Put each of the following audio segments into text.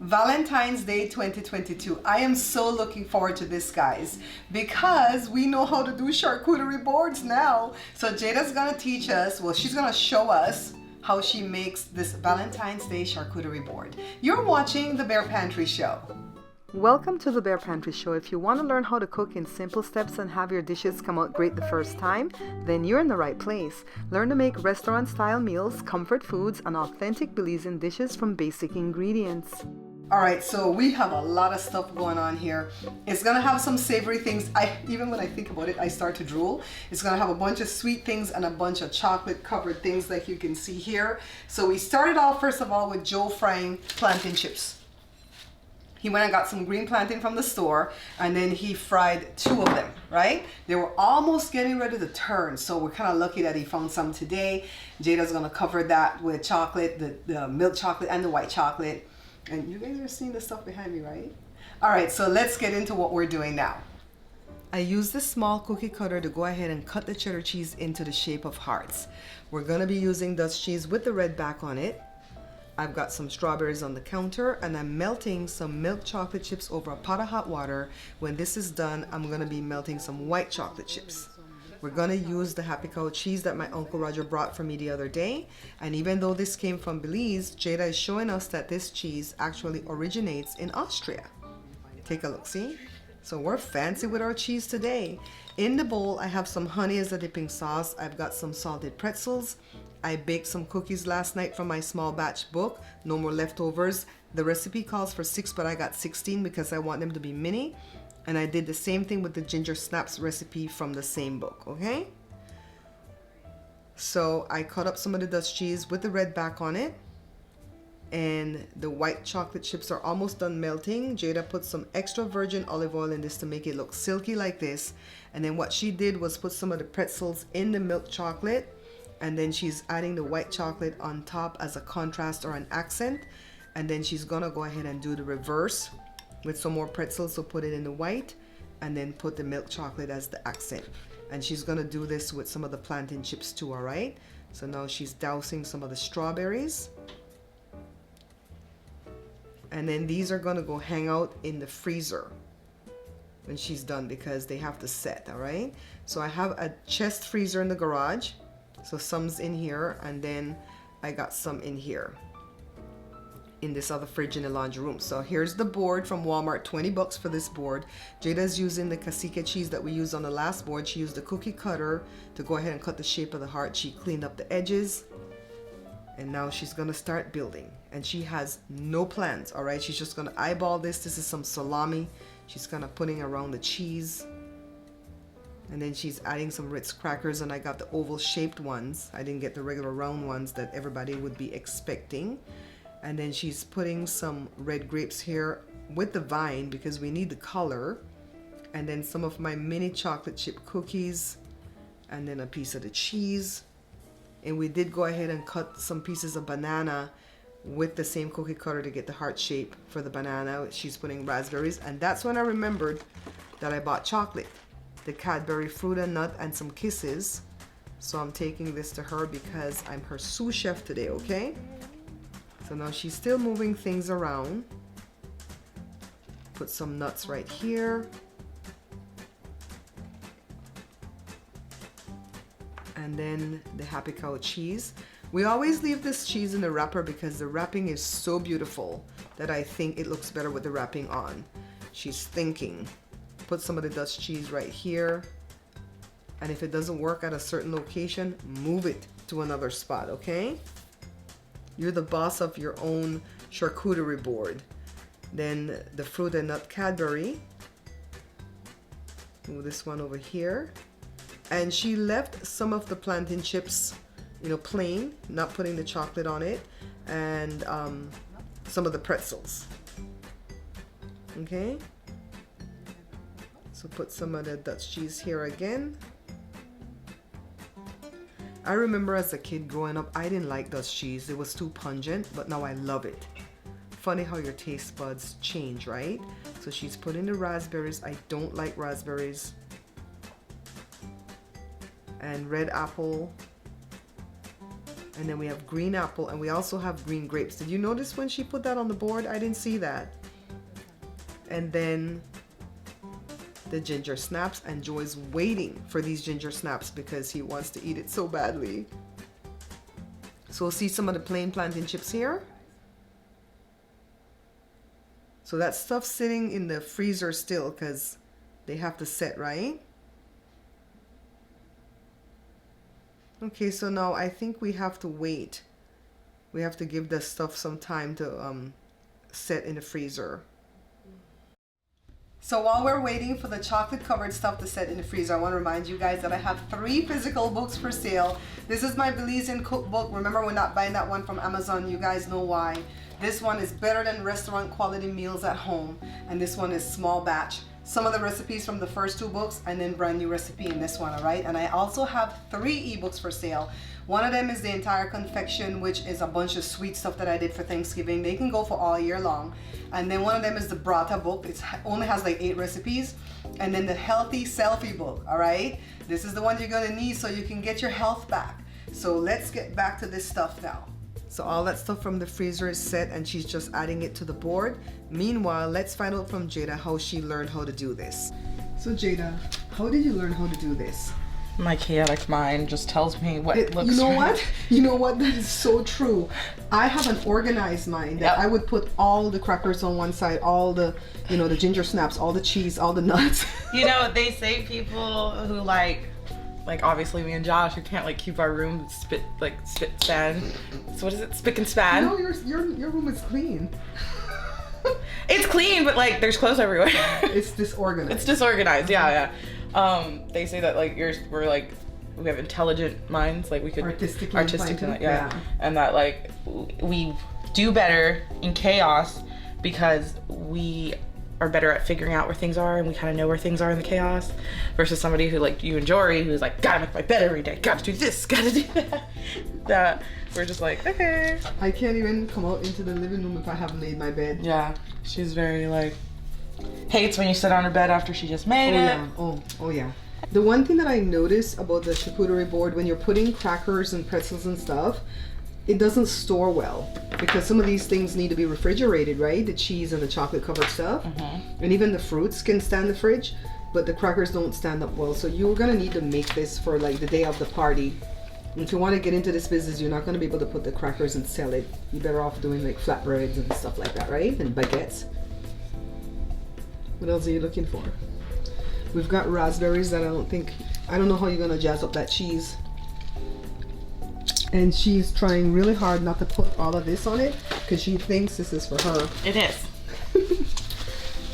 Valentine's Day 2022. I am so looking forward to this, guys, because we know how to do charcuterie boards now. So Jada's gonna teach us, well, she's gonna show us how she makes this Valentine's Day charcuterie board. You're watching the Bear Pantry Show. Welcome to the Bear Pantry Show. If you want to learn how to cook in simple steps and have your dishes come out great the first time, then you're in the right place. Learn to make restaurant-style meals, comfort foods, and authentic Belizean dishes from basic ingredients. All right, so we have a lot of stuff going on here. It's gonna have some savory things. Even when I think about it, I start to drool. It's gonna have a bunch of sweet things and a bunch of chocolate covered things like you can see here. So we started off first of all with Joe frying plantain chips. He went and got some green plantain from the store and then he fried 2 of them, right? They were almost getting ready to turn, so we're kind of lucky that he found some today. Jada's gonna cover that with chocolate, the milk chocolate and the white chocolate. And you guys are seeing the stuff behind me, right? All right, so let's get into what we're doing now. I use this small cookie cutter to go ahead and cut the cheddar cheese into the shape of hearts. We're gonna be using Dutch cheese with the red back on it. I've got some strawberries on the counter and I'm melting some milk chocolate chips over a pot of hot water. When this is done, I'm gonna be melting some white chocolate chips. We're gonna use the Happy Cow cheese that my Uncle Roger brought for me the other day. And even though this came from Belize, Jada is showing us that this cheese actually originates in Austria. Take a look, see? So we're fancy with our cheese today. In the bowl, I have some honey as a dipping sauce. I've got some salted pretzels. I baked some cookies last night from my small batch book, No More Leftovers. The recipe calls for 6, but I got 16 because I want them to be mini. And I did the same thing with the ginger snaps recipe from the same book, okay? So I cut up some of the Dutch cheese with the red back on it. And the white chocolate chips are almost done melting. Jada put some extra virgin olive oil in this to make it look silky like this. And then what she did was put some of the pretzels in the milk chocolate. And then she's adding the white chocolate on top as a contrast or an accent. And then she's gonna go ahead and do the reverse with some more pretzels, so put it in the white and then put the milk chocolate as the accent. And she's gonna do this with some of the plantain chips too, all right? So now she's dousing some of the strawberries. And then these are gonna go hang out in the freezer when she's done because they have to set, all right? So I have a chest freezer in the garage. So some's in here and then I got some in here in this other fridge in the laundry room. So here's the board from Walmart, 20 bucks for this board. Jada's using the cacique cheese that we used on the last board. She used the cookie cutter to go ahead and cut the shape of the heart. She cleaned up the edges and now she's gonna start building. And she has no plans, all right? She's just gonna eyeball this. This is some salami. She's kind of putting around the cheese. And then she's adding some Ritz crackers and I got the oval shaped ones. I didn't get the regular round ones that everybody would be expecting. And then she's putting some red grapes here with the vine because we need the color. And then some of my mini chocolate chip cookies and then a piece of the cheese. And we did go ahead and cut some pieces of banana with the same cookie cutter to get the heart shape for the banana. She's putting raspberries. And that's when I remembered that I bought chocolate, the Cadbury fruit and nut and some kisses. So I'm taking this to her because I'm her sous chef today, okay? So now she's still moving things around. Put some nuts right here. And then the Happy Cow cheese. We always leave this cheese in the wrapper because the wrapping is so beautiful that I think it looks better with the wrapping on. She's thinking. Put some of the Dutch cheese right here. And if it doesn't work at a certain location, move it to another spot, okay? You're the boss of your own charcuterie board. Then the fruit and nut Cadbury. Move this one over here. And she left some of the plantain chips, you know, plain, not putting the chocolate on it. And some of the pretzels. Okay. So put some of the Dutch cheese here again. I remember as a kid growing up, I didn't like Dutch cheese. It was too pungent, but now I love it. Funny how your taste buds change, right? So she's putting the raspberries. I don't like raspberries. And red apple. And then we have green apple, and we also have green grapes. Did you notice when she put that on the board? I didn't see that. And then the ginger snaps, and Joy's waiting for these ginger snaps because he wants to eat it so badly. So we'll see some of the plain plantain chips here. So that stuff's sitting in the freezer still because they have to set, right? Okay, so now I think we have to wait. We have to give the stuff some time to set in the freezer. So while we're waiting for the chocolate covered stuff to set in the freezer, I want to remind you guys that I have 3 physical books for sale. This is my Belizean cookbook. Remember, we're not buying that one from Amazon. You guys know why. This one is better than restaurant quality meals at home. And this one is small batch. Some of the recipes from the first 2 books, and then brand new recipe in this one, all right? And I also have 3 ebooks for sale. One of them is the entire confection, which is a bunch of sweet stuff that I did for Thanksgiving. They can go for all year long. And then one of them is the Brata book. It only has like 8 recipes. And then the healthy selfie book, all right? This is the one you're gonna need so you can get your health back. So let's get back to this stuff now. So all that stuff from the freezer is set, and she's just adding it to the board. Meanwhile, let's find out from Jada how she learned how to do this. So Jada, how did you learn how to do this? My chaotic mind just tells me what looks You know right. what? You know what? That is so true. I have an organized mind that I would put all the crackers on one side, all the, you know, the ginger snaps, all the cheese, all the nuts. You know, they say people who like obviously me and Josh, who can't like keep our room spit span. So what is it? Spick and span? No, your room is clean. It's clean, but like there's clothes everywhere. It's disorganized. It's disorganized. Yeah. They say that like we have intelligent minds, like we could artistic, yeah, and that like we do better in chaos because we are better at figuring out where things are, and we kind of know where things are in the chaos, versus somebody who like you and Jory, who's like, gotta make my bed every day, gotta do this, gotta do that. That we're just like, okay. I can't even come out into the living room if I haven't made my bed. Yeah, she's very like, hates when you sit on her bed after she just made it. Yeah. Oh yeah. The one thing that I noticed about the charcuterie board, when you're putting crackers and pretzels and stuff, it doesn't store well because some of these things need to be refrigerated, right? The cheese and the chocolate covered stuff. And even the fruits can stand in the fridge, but the crackers don't stand up well. So you're gonna need to make this for like the day of the party. If you want to get into this business, you're not going to be able to put the crackers and sell it. You're better off doing like flatbreads and stuff like that, right? And baguettes. What else are you looking for? We've got raspberries that I don't know how you're going to jazz up that cheese. And she's trying really hard not to put all of this on it because she thinks this is for her. It is.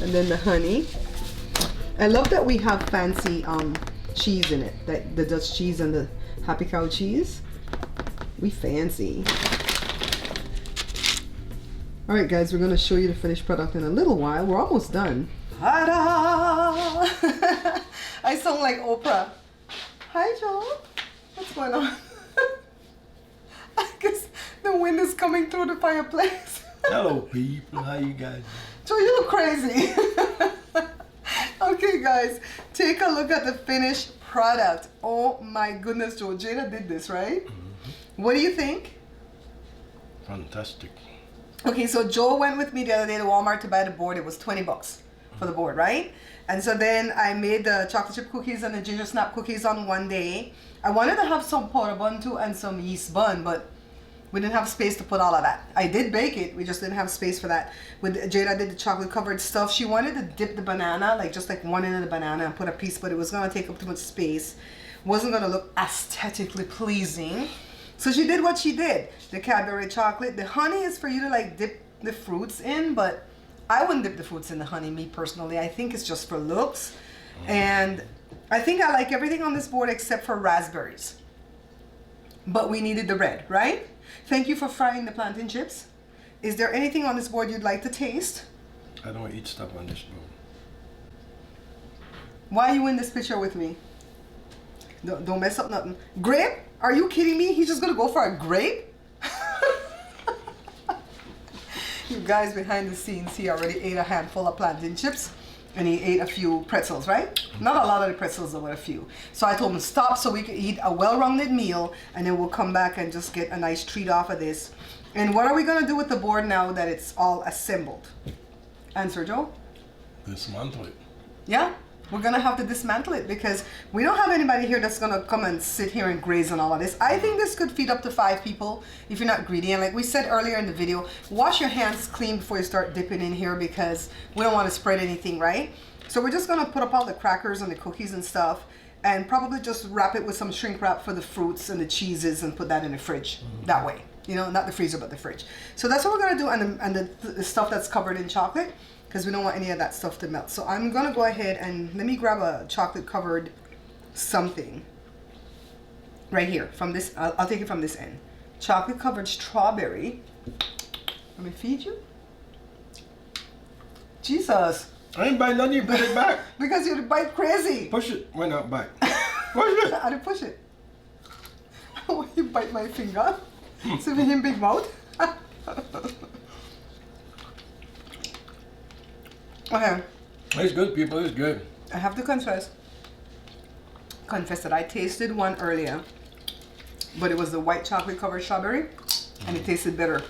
And then the honey. I love that we have fancy cheese in it. That the Dutch cheese and the Happy Cow cheese. We fancy. All right, guys, we're going to show you the finished product in a little while. We're almost done. Ta-da! I sound like Oprah. Hi, Joe. What's going on? I guess the wind is coming through the fireplace. Hello, people. How you guys doing? Joe, you look crazy. Okay, guys, take a look at the finished product. Oh my goodness, Joe. Jada did this, right? What do you think? Fantastic. Okay, so Joe went with me the other day to Walmart to buy the board. It was 20 bucks for the board, right? And so then I made the chocolate chip cookies and the ginger snap cookies on one day. I wanted to have some powder bun too and some yeast bun, but we didn't have space to put all of that. I did bake it, we just didn't have space for that. With Jada did the chocolate covered stuff. She wanted to dip the banana, like just like one end of the banana and put a piece, but it was gonna take up too much space. Wasn't gonna look aesthetically pleasing. So she did what she did. The Cadbury chocolate. The honey is for you to like dip the fruits in, but I wouldn't dip the fruits in the honey, me personally. I think it's just for looks. And I think I like everything on this board except for raspberries. But we needed the red, right? Thank you for frying the plantain chips. Is there anything on this board you'd like to taste? I don't eat stuff on this board. Why are you in this picture with me? Don't mess up nothing. Grape? Are you kidding me? He's just gonna go for a grape? You guys behind the scenes, he already ate a handful of plantain chips. and he ate a few pretzels, right? Not a lot of the pretzels, but a few. So I told him stop so we could eat a well-rounded meal, and then we'll come back and just get a nice treat off of this. And what are we gonna do with the board now that it's all assembled? Answer, Joe? Dismantle it. Yeah, we're gonna have to dismantle it because we don't have anybody here that's gonna come and sit here and graze on all of this. I think this could feed up to 5 people if you're not greedy. And like we said earlier in the video, wash your hands clean before you start dipping in here because we don't want to spread anything, right? So we're just gonna put up all the crackers and the cookies and stuff and probably just wrap it with some shrink wrap for the fruits and the cheeses and put that in the fridge that way. You know, not the freezer, but the fridge. So that's what we're gonna do, and the stuff that's covered in chocolate, because we don't want any of that stuff to melt. So I'm gonna go ahead and let me grab a chocolate covered something right here from this. I'll take it from this end. Chocolate covered strawberry. Let me feed you. Jesus. I ain't bite none, you put it back. Because you bite crazy. Push it. Why not bite? Push it. I didn't push it. Why you bite my finger? See me in big mouth? Okay. It's good, people. It's good. I have to confess that I tasted one earlier, but it was the white chocolate covered strawberry, and it tasted better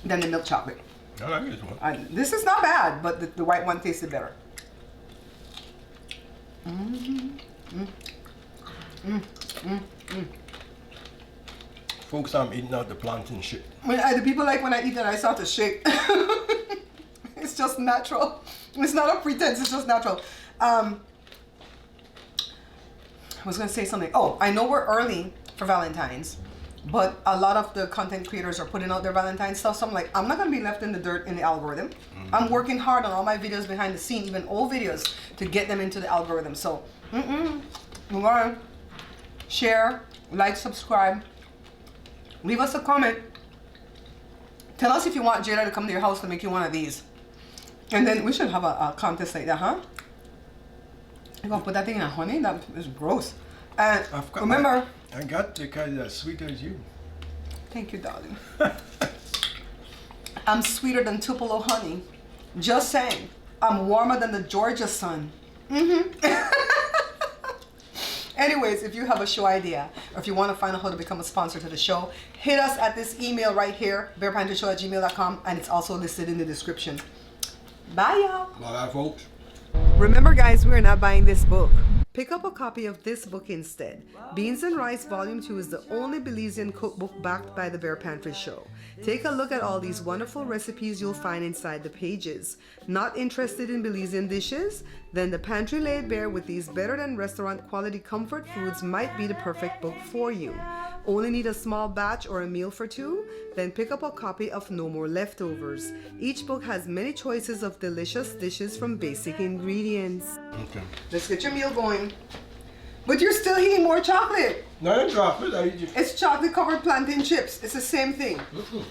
than the milk chocolate. I like this one. This is not bad, but the white one tasted better. Folks, I'm eating out the plantain shit. The people like when I eat that I start to shake. It's just natural. It's not a pretense, it's just natural. I was gonna say something. Oh, I know we're early for Valentine's, but a lot of the content creators are putting out their Valentine's stuff. So I'm like, I'm not gonna be left in the dirt in the algorithm. I'm working hard on all my videos behind the scene, even old videos, to get them into the algorithm. So, we're gonna share, like, subscribe, leave us a comment. Tell us if you want Jada to come to your house to make you one of these. And then we should have a contest like that, huh? You're gonna put that thing in honey? That is gross. And remember, I got the kind as sweet as you. Thank you, darling. I'm sweeter than Tupelo honey. Just saying. I'm warmer than the Georgia sun. Anyways, if you have a show idea, or if you want to find out how to become a sponsor to the show, hit us at this email right here, bearpantryshow@gmail.com, and it's also listed in the description. Bye, y'all. Bye, folks. Remember, guys, we're not buying this book. Pick up a copy of this book instead. Beans and Rice Volume 2 is the only Belizean cookbook backed by the Bear Pantry Show. Take a look at all these wonderful recipes you'll find inside the pages. Not interested in Belizean dishes? Then The Pantry Laid Bare with these better than restaurant quality comfort foods might be the perfect book for you. Only need a small batch or a meal for 2? Then pick up a copy of No More Leftovers. Each book has many choices of delicious dishes from basic ingredients. Okay. Let's get your meal going. But you're still eating more chocolate. No, it's chocolate. I eat it. It's chocolate covered plantain chips. It's the same thing.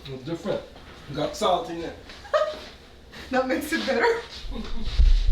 It's different. Got salt in it. That makes it better.